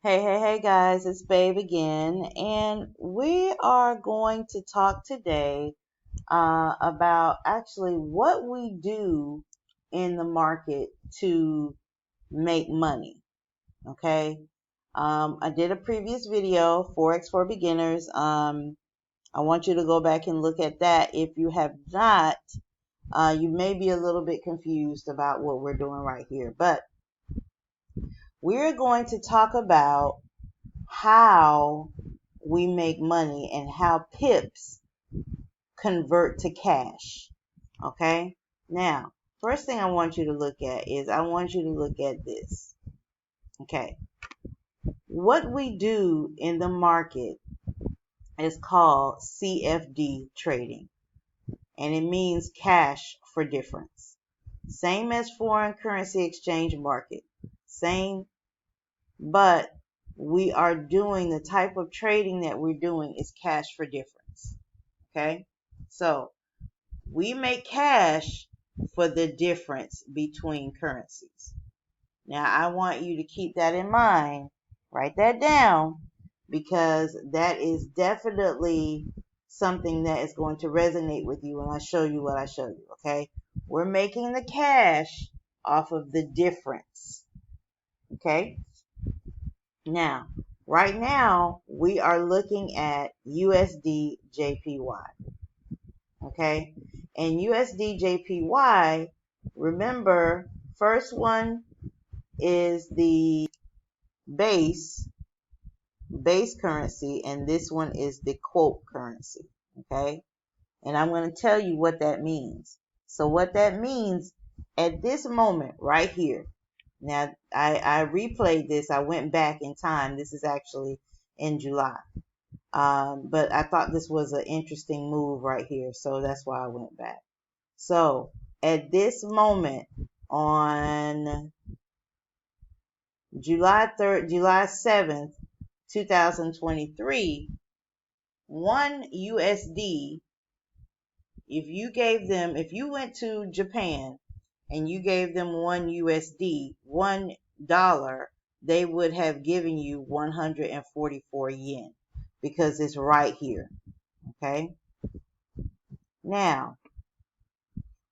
Hey guys, it's Babe again, and we are going to talk today about actually what we do in the market to make money. Okay. I did a previous video, Forex for Beginners. I want you to go back and look at that. If you have not, you may be a little bit confused about what we're doing right here, but we're going to talk about how we make money and how pips convert to cash. Okay? Now, first thing I want you to look at is I want you to look at this. Okay. What we do in the market is called CFD trading, and it means cash for difference. Same as foreign currency exchange market. Same, but we are doing the type of trading that we're doing is cash for difference. Okay? So we make cash for the difference between currencies. Now, I want you to keep that in mind. Write that down because that is definitely something that is going to resonate with you when I show you what I show you. Okay? We're making the cash off of the difference. Okay? Now, right now, we are looking at USD JPY. Okay? And USD JPY, remember, first one is the base currency, and this one is the quote currency. Okay? And I'm going to tell you what that means. So what that means at this moment right here. Now, I replayed this. I went back in time. This is actually in July. But I thought this was an interesting move right here. So that's why I went back. So at this moment on July 3rd, July 7th, 2023, one USD, if you went to Japan and you gave them one USD, $1, they would have given you 144 yen because it's right here. Okay. Now,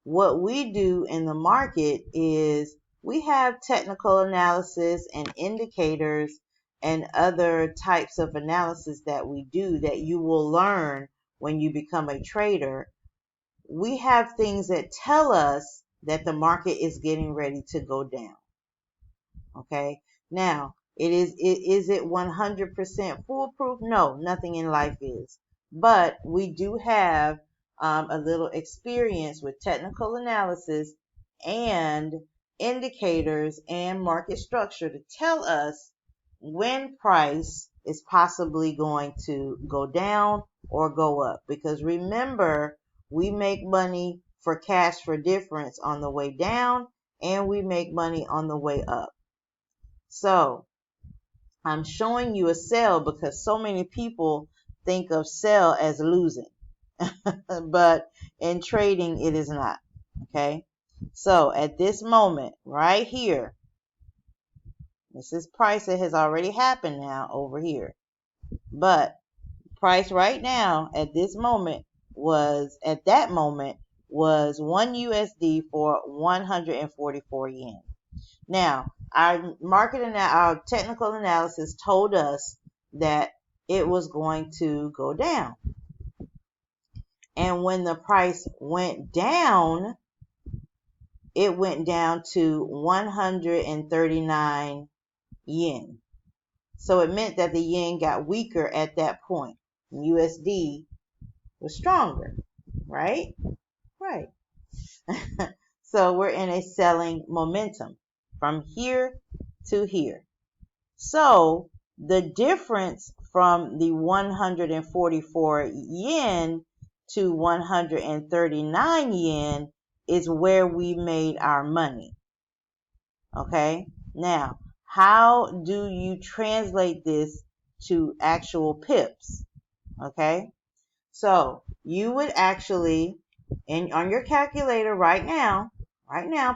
what we do in the market is we have technical analysis and indicators and other types of analysis that we do that you will learn when you become a trader. We have things that tell us that the market is getting ready to go down. Okay. Now, is it 100% foolproof? No, nothing in life is. But we do have a little experience with technical analysis and indicators and market structure to tell us when price is possibly going to go down or go up. Because remember, we make money for cash for difference on the way down, and we make money on the way up. So I'm showing you a sell because so many people think of sell as losing. But in trading, it is not. Okay. So at this moment, right here, this is price that has already happened now over here. But price right now at this moment at that moment was 1 USD for 144 yen. Now, our technical analysis told us that it was going to go down. And when the price went down, it went down to 139 yen. So it meant that the yen got weaker at that point. USD was stronger, right? Right. So we're in a selling momentum from here to here. So the difference from the 144 yen to 139 yen is where we made our money. Okay? Now, how do you translate this to actual pips? Okay? So you would actually, on your calculator right now,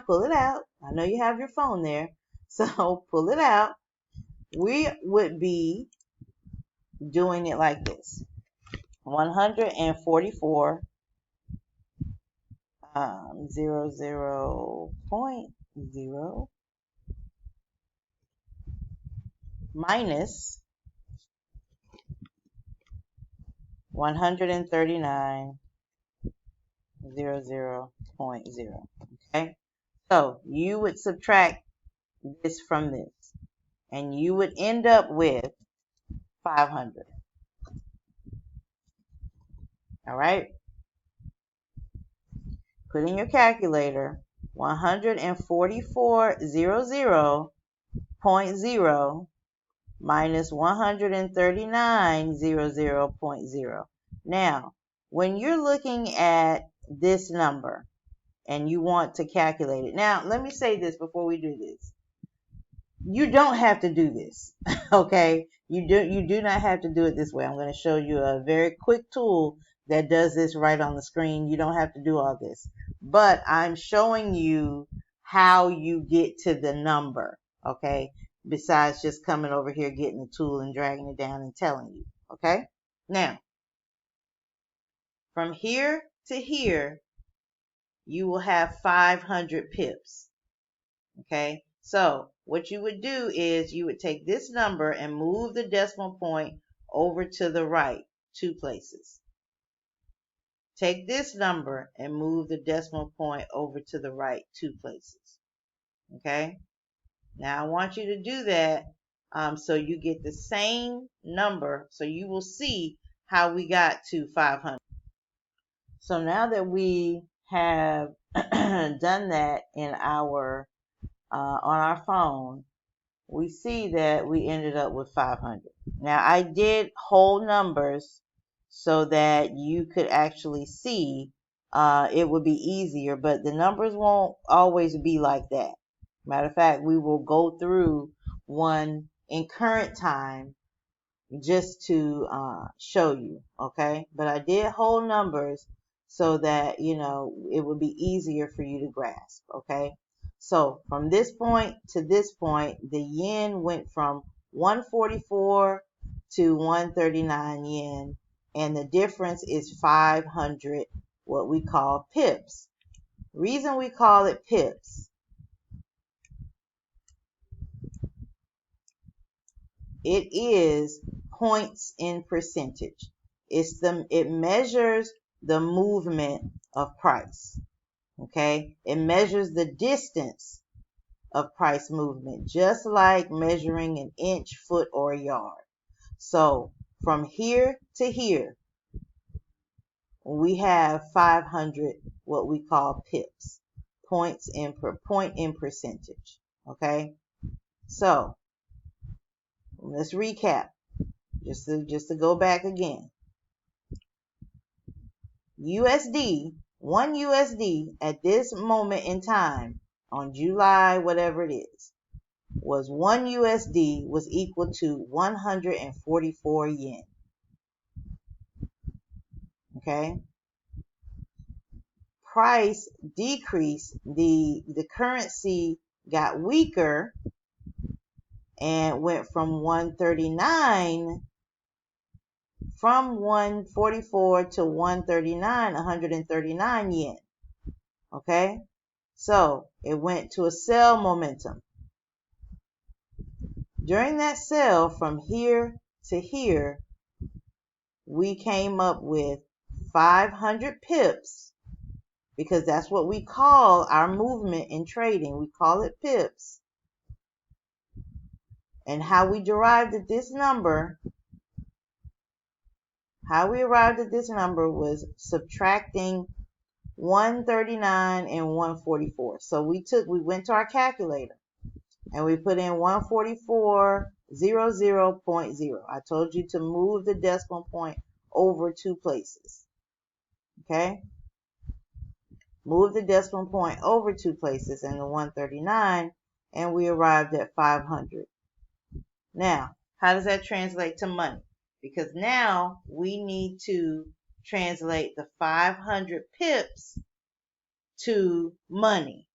pull it out. I know you have your phone there. So pull it out we would be doing it like this. 144 00.0 minus 139 00.0. Okay, so you would subtract this from this, and you would end up with 500. All right, put in your calculator 144.00 minus 139.00. Now, when you're looking at this number and you want to calculate it, now let me say this before we do this. You don't have to do this, okay? You do not have to do it this way. I'm going to show you a very quick tool that does this right on the screen. You don't have to do all this, but I'm showing you how you get to the number, okay? Besides just coming over here, getting the tool and dragging it down and telling you, okay? Now, from here to here, you will have 500 pips, okay? So what you would do is you would take this number and move the decimal point over to the right 2 places. Take this number and move the decimal point over to the right 2 places. Okay? Now I want you to do that so you get the same number, so you will see how we got to 500. So now that we have done that in our on our phone, we see that we ended up with 500. Now I did whole numbers so that you could actually see. It would be easier, but the numbers won't always be like that. Matter of fact, we will go through one in current time just to show you, okay? But I did whole numbers so that, you know, it would be easier for you to grasp, okay? So from this point to this point, the yen went from 144 to 139 yen, and the difference is 500, what we call pips. Reason we call it pips, it is points in percentage. It measures the movement of price. Okay? It measures the distance of price movement, just like measuring an inch, foot, or yard. So from here to here, we have 500, what we call pips, point in percentage. Okay? So let's recap. Just to go back again. USD, 1 USD at this moment in time, on July, whatever it is, was 1 USD was equal to 144 yen. Okay? Price decreased, the currency got weaker and went from 139, from 144 to 139, 139 yen. Okay? So it went to a sell momentum. During that sell from here to here, we came up with 500 pips, because that's what we call our movement in trading. We call it pips. And how we arrived at this number was subtracting 139 and 144. So we went to our calculator and we put in 144.00. I told you to move the decimal point over 2 places. Okay? Move the decimal point over 2 places in the 139, and we arrived at 500. Now, how does that translate to money? Because now we need to translate the 500 pips to money,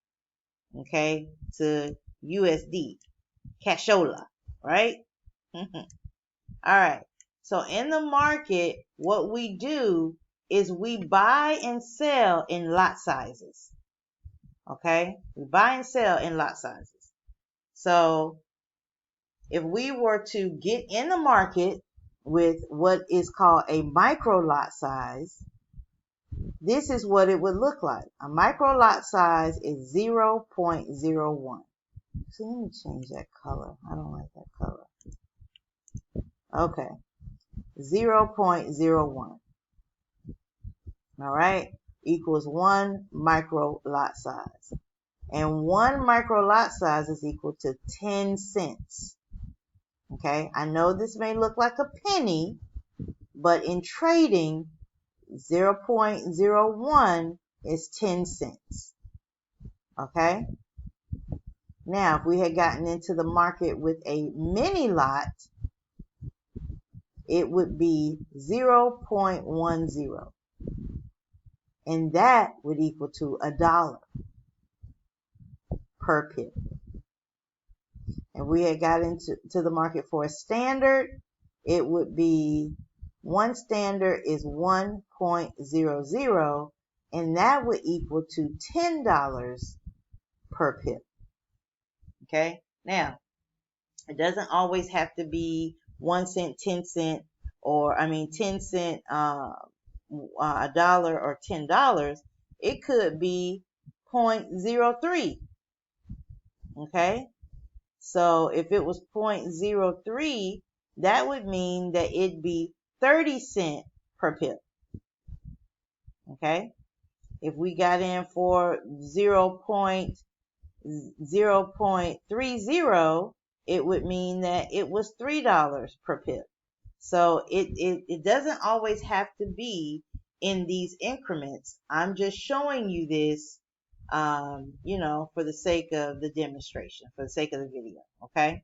okay, to USD, cashola, right? Alright, so in the market, what we do is we buy and sell in lot sizes. Okay? We buy and sell in lot sizes. So if we were to get in the market with what is called a micro lot size, this is what it would look like. A micro lot size is 0.01. So let me change that color. I don't like that color. Okay. 0.01. All right. Equals 1 micro lot size. And 1 micro lot size is equal to 10 cents. Okay. I know this may look like a penny, but in trading, 0.01 is 10 cents. Okay. Now, if we had gotten into the market with a mini lot, it would be 0.10. And that would equal to $1 per pip. And we had got into the market for a standard, it would be one standard is 1.00, and that would equal to $10 per pip. Okay? Now, it doesn't always have to be 1 cent, 10 cent, or 10 cent, $1 or $10. It could be 0.03. Okay? So if it was 0.03, that would mean that it'd be 30 cents per pip. Okay? If we got in for 0.30, it would mean that it was $3 per pip. So it doesn't always have to be in these increments. I'm just showing you this, for the sake of the demonstration, for the sake of the video. Okay.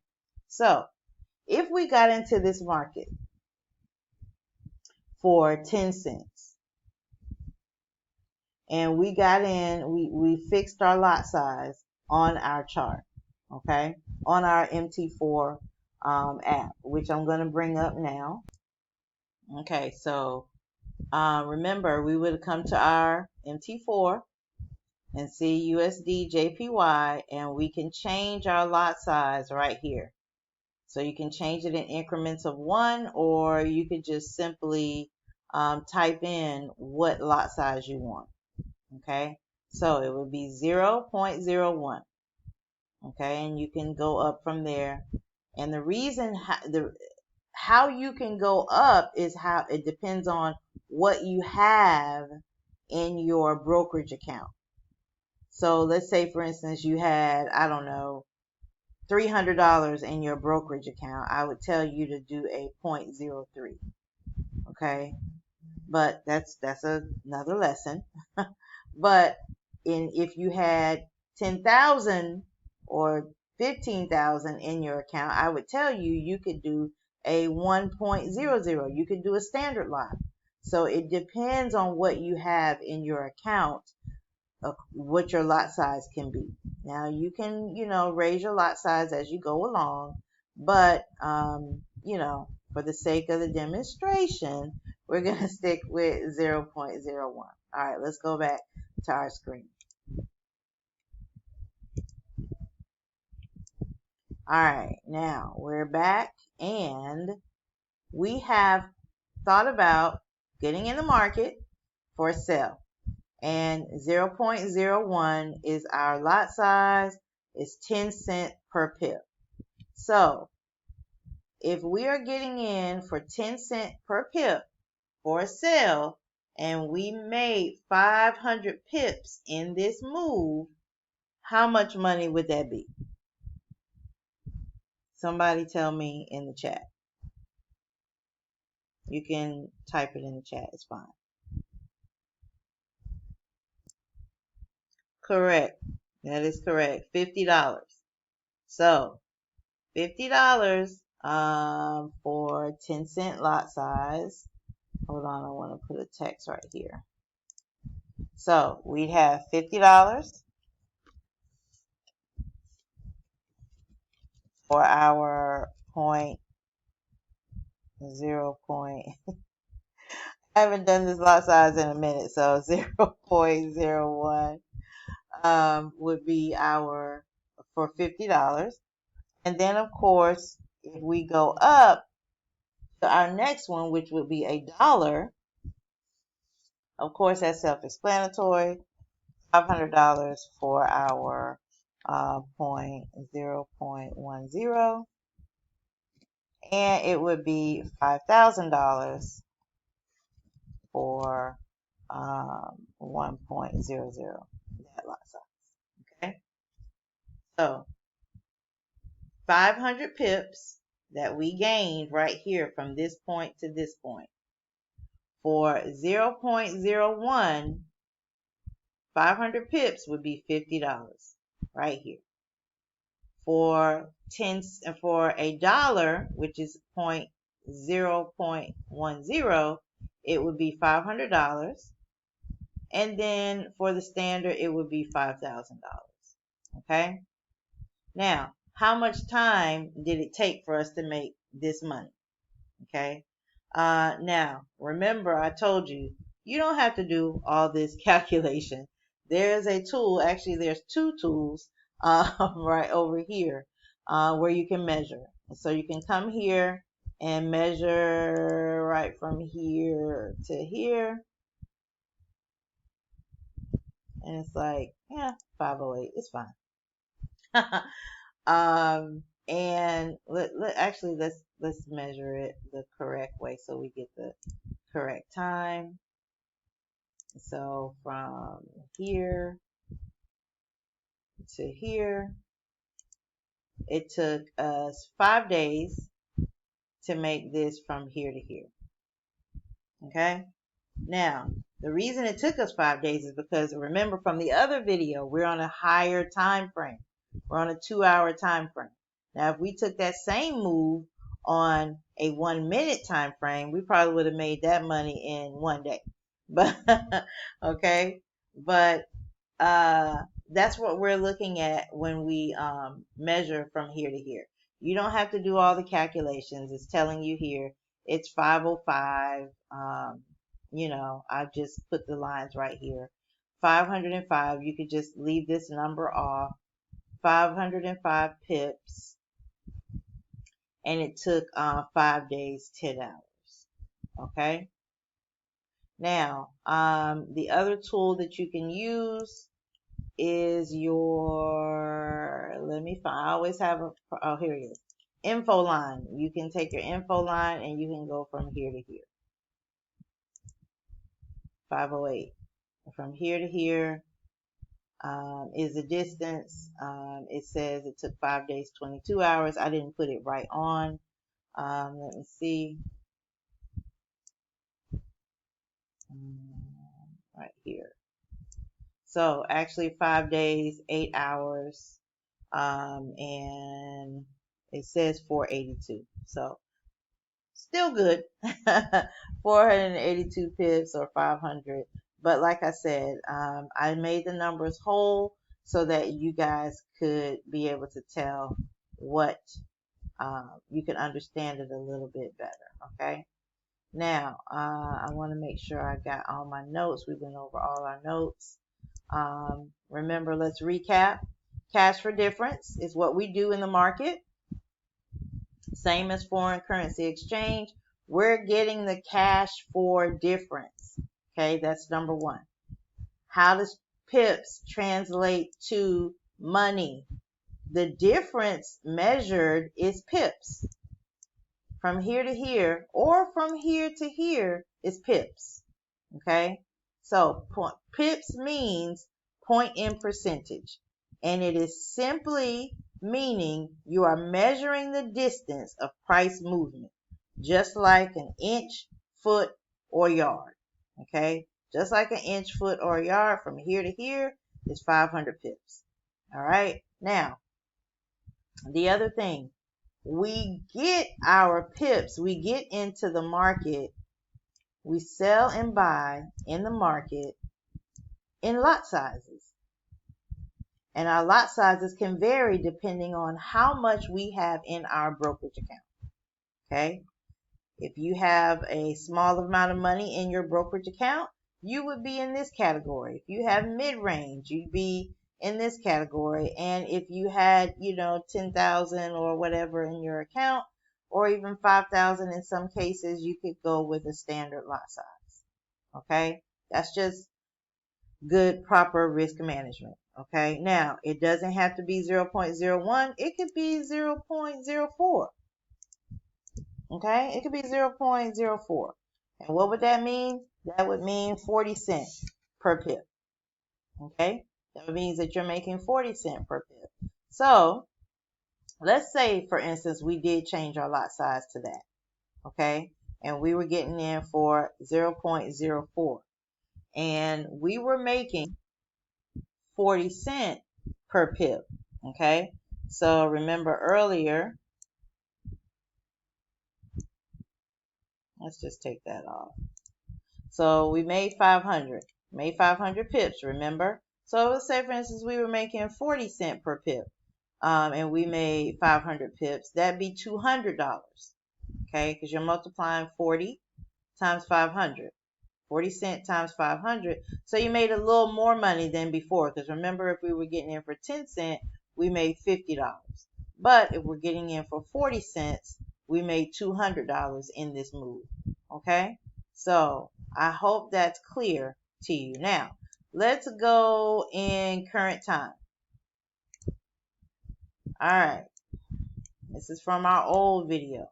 So if we got into this market for 10 cents and we got in, we fixed our lot size on our chart. Okay. On our MT4 app, which I'm going to bring up now. Okay, so remember, we would come to our MT4 and see USD JPY, and we can change our lot size right here. So you can change it in increments of 1, or you could just simply type in what lot size you want. Okay, so it would be 0.01. Okay, and you can go up from there. And the reason how you can go up is how it depends on what you have in your brokerage account. So let's say, for instance, you had, I don't know, $300 in your brokerage account. I would tell you to do a 0.03. Okay, but that's another lesson. But if you had 10,000 or 15,000 in your account, I would tell you you could do a 1.00. You could do a standard lot. So it depends on what you have in your account, what your lot size can be. Now you can, raise your lot size as you go along, but, for the sake of the demonstration, we're going to stick with 0.01. All right, let's go back to our screen. All right, now we're back and we have thought about getting in the market for a sell. And 0.01 is our lot size, is 10 cents per pip. So if we are getting in for 10 cents per pip for a sell, and we made 500 pips in this move, how much money would that be? Somebody tell me in the chat. You can type it in the chat, it's fine. Correct. That is correct. $50. So $50 for 10 cent lot size. Hold on, I want to put a text right here. So we have $50 for our 0.01 0 point. I haven't done this lot size in a minute, so 0.01 would be our for $50. And then of course, if we go up to our next one, which would be $1, of course that's self-explanatory. $500 for our 0.10, and it would be $5,000 for 1.00, that lot size. Okay, so 500 pips that we gained right here from this point to this point. For 0.01, 500 pips would be $50 right here. For $1, which is 0.10, it would be $500. And then for the standard, it would be $5,000. Okay. Now, how much time did it take for us to make this money? Okay. Now, remember I told you, you don't have to do all this calculation. There's a tool, actually there's two tools right over here where you can measure. So you can come here and measure right from here to here. And it's like, yeah, 508, it's fine. And let's measure it the correct way so we get the correct time. So from here to here, it took us 5 days to make this from here to here. Okay. Now, the reason it took us 5 days is because, remember from the other video, we're on a higher time frame. We're on a 2-hour time frame. Now, if we took that same move on a 1-minute time frame, we probably would have made that money in 1 day. But okay, but that's what we're looking at when we measure from here to here. You don't have to do all the calculations. It's telling you here it's 505. You know, I just put the lines right here. 505. You could just leave this number off. 505 pips, and it took 5 days, 10 hours. Okay. Now, the other tool that you can use is your, let me find, I always have a, oh, here it is, info line. You can take your info line and you can go from here to here. 508. From here to here is the distance. It says it took 5 days, 22 hours. I didn't put it right on. Let me see. Right here. So actually 5 days, 8 hours, and it says 482. So still good. 482 pips or 500. But like I said, I made the numbers whole so that you guys could be able to tell what, you can understand it a little bit better. Okay. Now, I want to make sure I got all my notes. We went over all our notes. Remember, let's recap. Cash for difference is what we do in the market. Same as foreign currency exchange. We're getting the cash for difference. Okay, that's number one. How does pips translate to money? The difference measured is pips. From here to here, or from here to here, is pips. Okay, so pips means point in percentage, and it is simply meaning you are measuring the distance of price movement, just like an inch, foot, or yard. Okay, just like an inch, foot, or yard, from here to here is 500 pips. All right, now the other thing, we get our pips, we get into the market, we sell and buy in the market in lot sizes. And our lot sizes can vary depending on how much we have in our brokerage account. Okay. If you have a small amount of money in your brokerage account, you would be in this category. If you have mid-range, you'd be in this category. And if you had, 10,000 or whatever in your account, or even 5,000 in some cases, you could go with a standard lot size. Okay? That's just good, proper risk management. Okay? Now, it doesn't have to be 0.01. It could be 0.04. Okay? It could be 0.04. And what would that mean? That would mean 40 cents per pip. Okay? That means that you're making 40 cents per pip. So, let's say, for instance, we did change our lot size to that. Okay? And we were getting in for 0.04. And we were making 40 cents per pip. Okay? So, remember earlier, let's just take that off. So we made 500 pips, remember? So let's say, for instance, we were making 40 cents per pip, and we made 500 pips. That'd be $200, okay? Because you're multiplying 40 times 500. 40 cents times 500. So you made a little more money than before. Because remember, if we were getting in for 10 cents, we made $50. But if we're getting in for 40 cents, we made $200 in this move, okay? So I hope that's clear to you. Now, let's go in current time. All right. This is from our old video.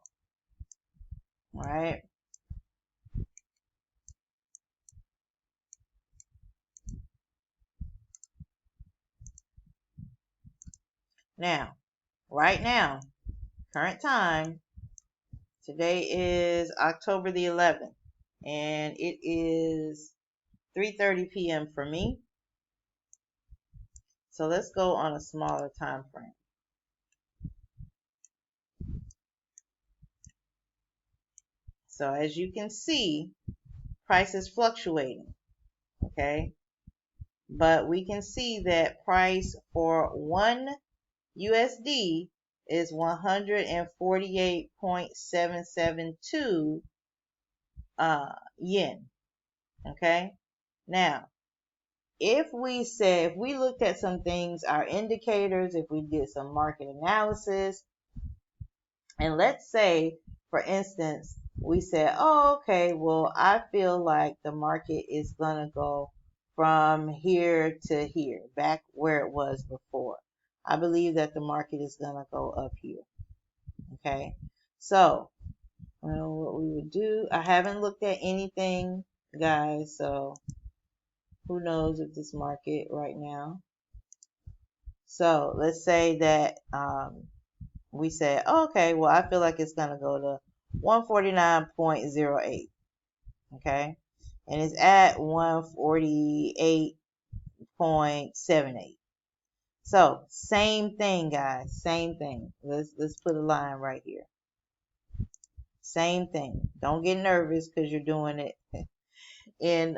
All right. Now, right now, current time, today is October the 11th, and it is 3:30 p.m. for me. So let's go on a smaller time frame. So as you can see, price is fluctuating, okay? But we can see that price for 1 USD is 148.772 yen, okay? Now, if we looked at some things, our indicators, if we did some market analysis, and let's say, for instance, we said, oh, okay, well, I feel like the market is going to go from here to here, back where it was before. I believe that the market is going to go up here. Okay, so what we would do, I haven't looked at anything, guys, so who knows if this market right now. So let's say that we said, oh, okay, well, I feel like it's going to go to 149.08. Okay. And it's at 148.78. So same thing, guys. Same thing. Let's put a line right here. Same thing. Don't get nervous because you're doing it in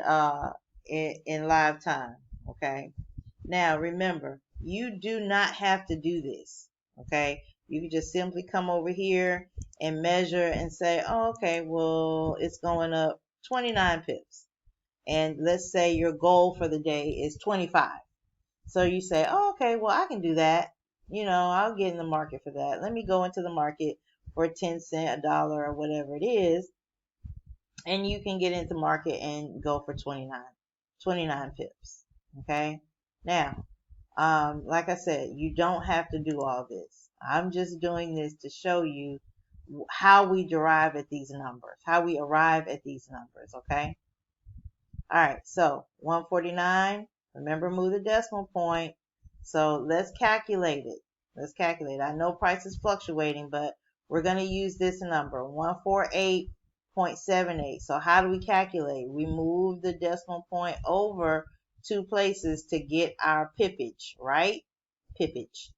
live time. Okay. Now remember, you do not have to do this. Okay. You can just simply come over here and measure and say, oh, okay, well, it's going up 29 pips. And let's say your goal for the day is 25. So you say, oh, okay, well, I can do that. I'll get in the market for that. Let me go into the market for 10 cents, $1, or whatever it is. And you can get into market and go for 29 pips. Okay. Now, like I said, you don't have to do all this. I'm just doing this to show you how we arrive at these numbers. Okay. All right. So 149. Remember, move the decimal point. So let's calculate it. I know price is fluctuating, but we're going to use this number, 148.78. So how do we calculate? We move the decimal point over 2 places to get our pippage, right? Pippage.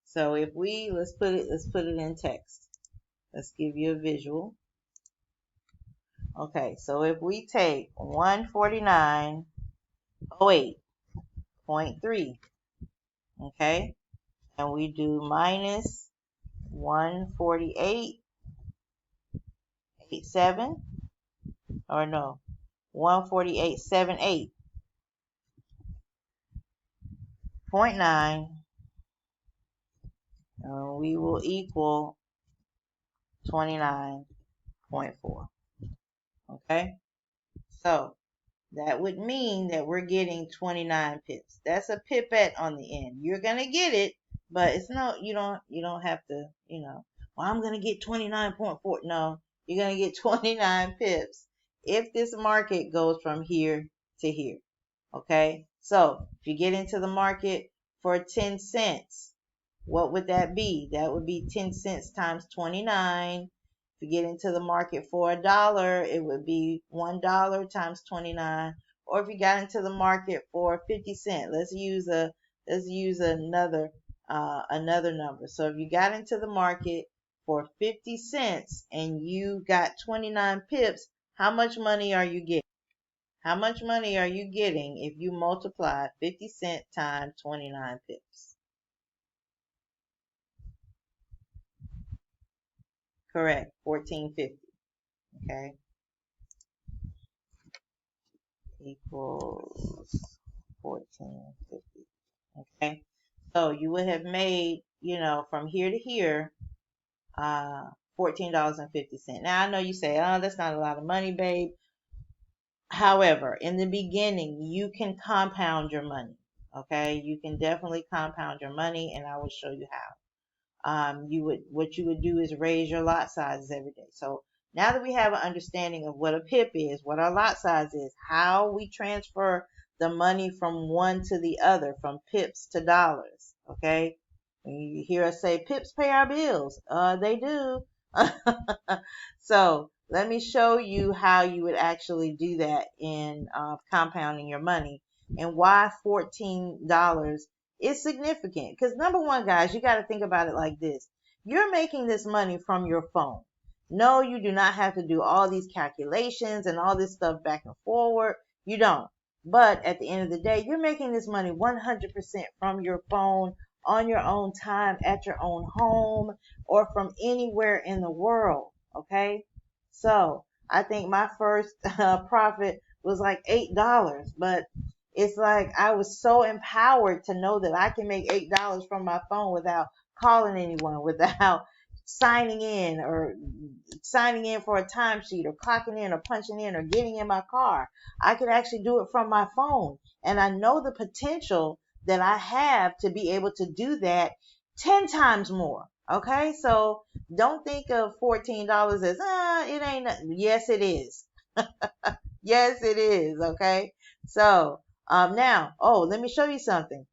So if let's put it in text. Let's give you a visual. Okay, so if we take 149.08.3, okay, and we do minus 148.78, 148.7, or no, 148.78.9, we will equal 29.4. Okay, so that would mean that we're getting 29 pips. That's a pipette on the end. You're gonna get it, but it's no, you don't have to, well, I'm gonna get 29.4. No, you're gonna get 29 pips if this market goes from here to here. Okay, so if you get into the market for 10 cents, what would that be? That would be 10 cents times 29. If you get into the market for $1, it would be $1 times 29. Or if you got into the market for 50 cents, let's use another number. So if you got into the market for 50 cents and you got 29 pips, how much money are you getting? How much money are you getting if you multiply 50 cents times 29 pips? Correct, 14.50. Okay, equals 14.50. Okay, so you would have made, from here to here, $14.50. Now I know you say, oh, that's not a lot of money, babe. However, in the beginning, you can compound your money. Okay, you can definitely compound your money, and I will show you how. What you would do is raise your lot sizes every day. So now that we have an understanding of what a pip is, what our lot size is, how we transfer the money from one to the other, from pips to dollars. Okay, when you hear us say pips pay our bills, they do. So let me show you how you would actually do that in compounding your money, and why $14 is significant. Because number one, guys, you got to think about it like this. You're making this money from your phone. No, you do not have to do all these calculations and all this stuff back and forward. You don't. But at the end of the day, you're making this money 100% from your phone, on your own time, at your own home, or from anywhere in the world. Okay? So I think my first profit was like $8, but it's like I was so empowered to know that I can make $8 from my phone without calling anyone, without signing in for a timesheet, or clocking in or punching in or getting in my car. I could actually do it from my phone. And I know the potential that I have to be able to do that 10 times more. Okay, so don't think of $14 as, it ain't nothing. Yes, it is. Yes, it is. Okay, so now, let me show you something.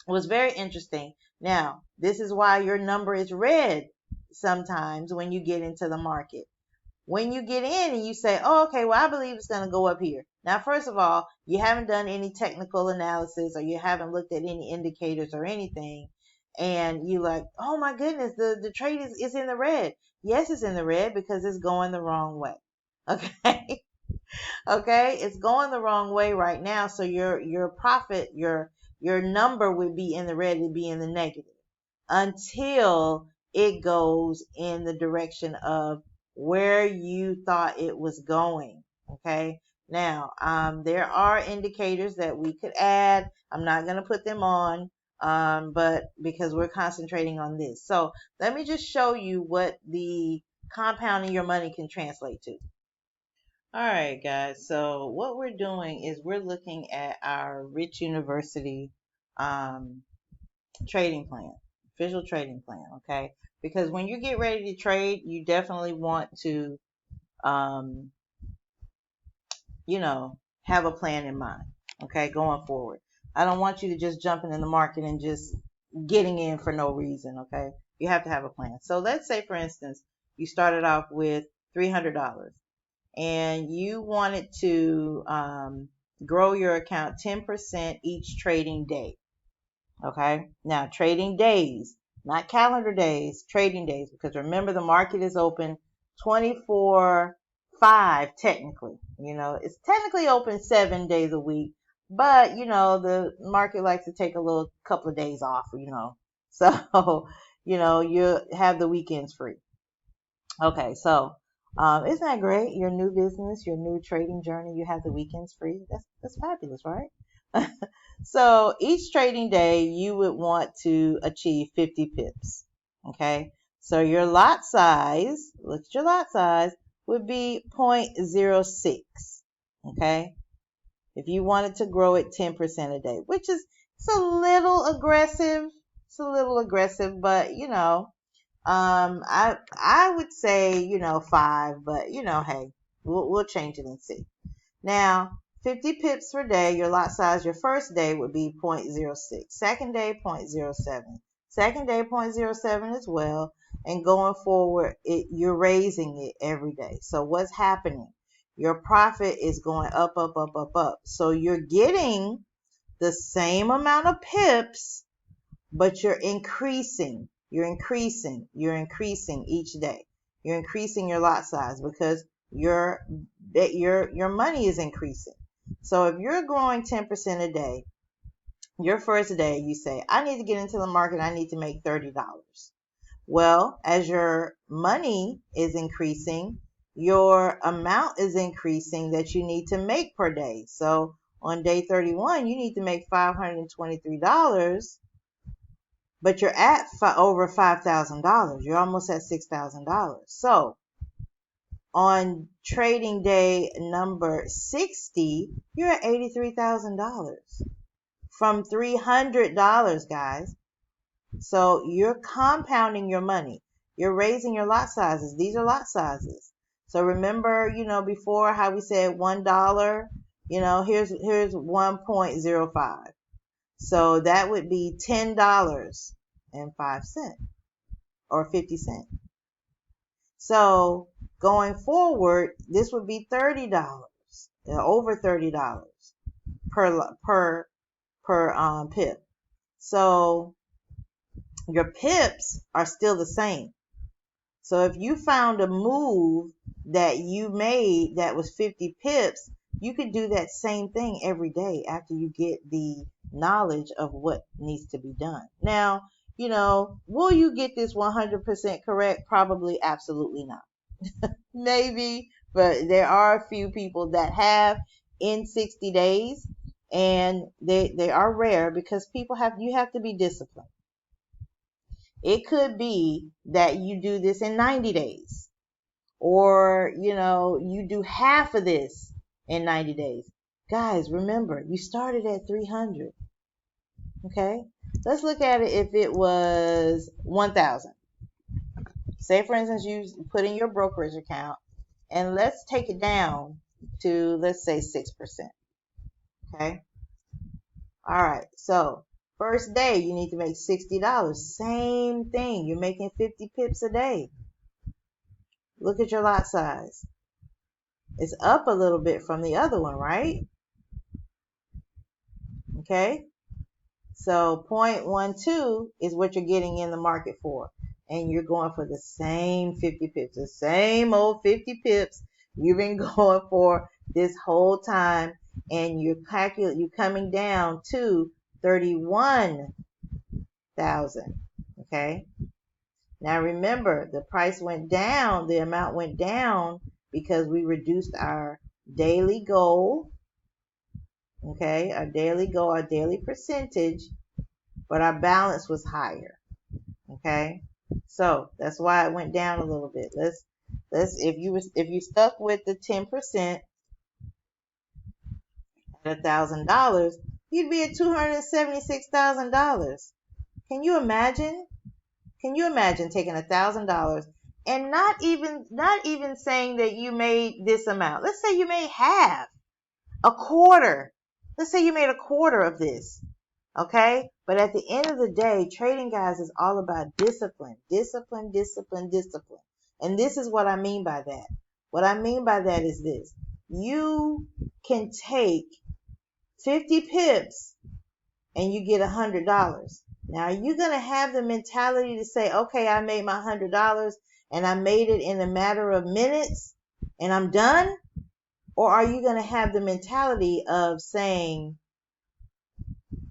It was very interesting. Now, this is why your number is red sometimes when you get into the market. When you get in and you say, oh, okay, well, I believe it's going to go up here. Now, first of all, you haven't done any technical analysis, or you haven't looked at any indicators or anything. And you like, oh my goodness, the trade is in the red. Yes, it's in the red because it's going the wrong way. Okay. Okay, it's going the wrong way right now. So your profit, your number would be in the red, it'd be in the negative, until it goes in the direction of where you thought it was going. Okay, now there are indicators that we could add. I'm not going to put them on, but because we're concentrating on this. So let me just show you what the compounding your money can translate to. All right, guys. So what we're doing is we're looking at our Rich University trading plan, official trading plan. Okay, because when you get ready to trade, you definitely want to, have a plan in mind. Okay, going forward. I don't want you to just jumping in the market and just getting in for no reason. Okay, you have to have a plan. So let's say, for instance, you started off with $300. And you wanted to grow your account 10% each trading day. Okay, now trading days, not calendar days, trading days, because remember the market is open 24/5 technically. It's technically open 7 days a week, but the market likes to take a couple of days off. So you have the weekends free. Okay, so Isn't that great? Your new business, your new trading journey, you have the weekends free. That's fabulous, right? So each trading day, you would want to achieve 50 pips. Okay. So your lot size, look at your lot size, would be 0.06. Okay. If you wanted to grow it 10% a day, which is, it's a little aggressive. It's a little aggressive, but I would say, 5, but hey, we'll change it and see. Now, 50 pips per day, your lot size, your first day would be 0.06. Second day, 0.07. Second day, 0.07 as well. And going forward, you're raising it every day. So what's happening? Your profit is going up, up, up, up, up. So you're getting the same amount of pips, but you're increasing each day. You're increasing your lot size because your money is increasing. So if you're growing 10% a day, your first day you say, I need to get into the market, I need to make $30. Well, as your money is increasing, your amount is increasing that you need to make per day. So on day 31, you need to make $523, but you're at over $5,000. You're almost at $6,000. So on trading day number 60, you're at $83,000 from $300, guys. So you're compounding your money. You're raising your lot sizes. These are lot sizes. So remember, before how we said $1, here's 1.05. So that would be $10.05 or 50 cents. So going forward, this would be $30, over $30 per pip. So your pips are still the same. So if you found a move that you made that was 50 pips, you could do that same thing every day after you get the knowledge of what needs to be done. Now, will you get this 100% correct? Probably absolutely not. Maybe, but there are a few people that have in 60 days, and they are rare because you have to be disciplined. It could be that you do this in 90 days, or you do half of this in 90 days. Guys, remember, you started at 300. Okay, let's look at it. If it was 1,000, say for instance you put in your brokerage account, and let's take it down to, let's say, 6%. Okay, all right, so first day you need to make $60. Same thing, you're making 50 pips a day. Look at your lot size. It's up a little bit from the other one, right? Okay, so 0.12 is what you're getting in the market for, and you're going for the same 50 pips, the same old 50 pips you've been going for this whole time, and you're coming down to 31,000. Okay, now remember, the price went down, the amount went down because we reduced our daily goal. Okay, our daily goal, our daily percentage, but our balance was higher. Okay, so that's why it went down a little bit. Let's if you stuck with the 10% at $1,000, you'd be at $276,000. Can you imagine? Can you imagine taking $1,000 and not even saying that you made this amount? Let's say you made half, a quarter. Let's say you made a quarter of this. Okay? But at the end of the day, trading, guys, is all about discipline. Discipline, discipline, discipline. And this is what I mean by that. What I mean by that is this. You can take 50 pips and you get $100. Now, are you going to have the mentality to say, okay, I made my $100 and I made it in a matter of minutes and I'm done? Or are you going to have the mentality of saying,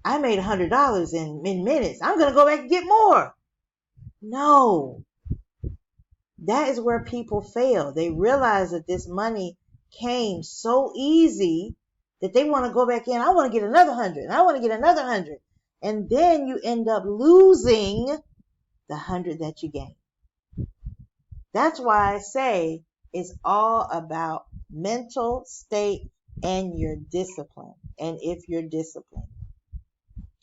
I made $100 in minutes, I'm going to go back and get more? No. that is where people fail. They realize that this money came so easy that they want to go back in. I want to get another 100. I want to get another 100. And then you end up losing the 100 that you gained. That's why I say it's all about mental state and your discipline. And if you're disciplined,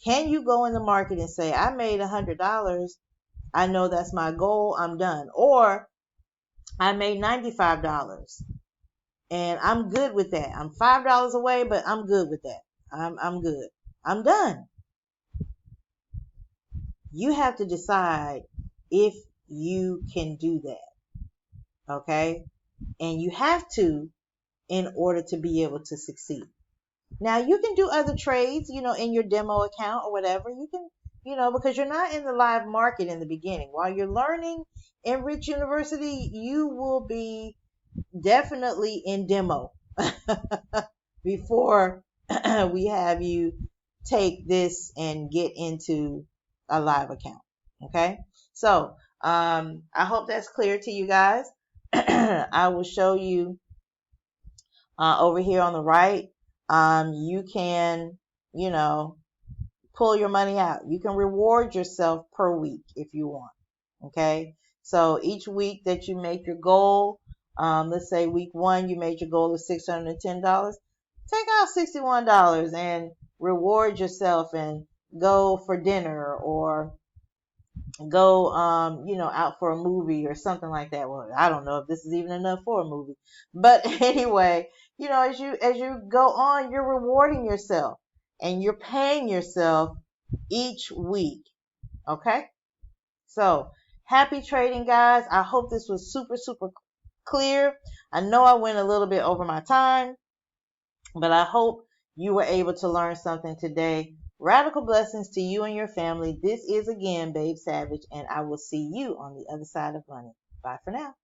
can you go in the market and say, I made $100. I know that's my goal. I'm done. Or I made $95 and I'm good with that. I'm $5 away, but I'm good with that. I'm good. I'm done. You have to decide if you can do that. Okay? And you have to in order to be able to succeed. Now you can do other trades, in your demo account or whatever. You can, because you're not in the live market in the beginning. While you're learning in Rich University, you will be definitely in demo before we have you take this and get into a live account. Okay. So, I hope that's clear to you guys. I will show you over here on the right. You can, pull your money out. You can reward yourself per week if you want. Okay. So each week that you make your goal, let's say week 1, you made your goal of $610. Take out $61 and reward yourself and go for dinner or go, out for a movie or something like that. Well, I don't know if this is even enough for a movie, but anyway, as you go on, you're rewarding yourself and you're paying yourself each week. Okay. So happy trading, guys. I hope this was super, super clear. I know I went a little bit over my time, but I hope you were able to learn something today. Radical blessings to you and your family. This is again Babe Savage, and I will see you on the other side of money. Bye for now.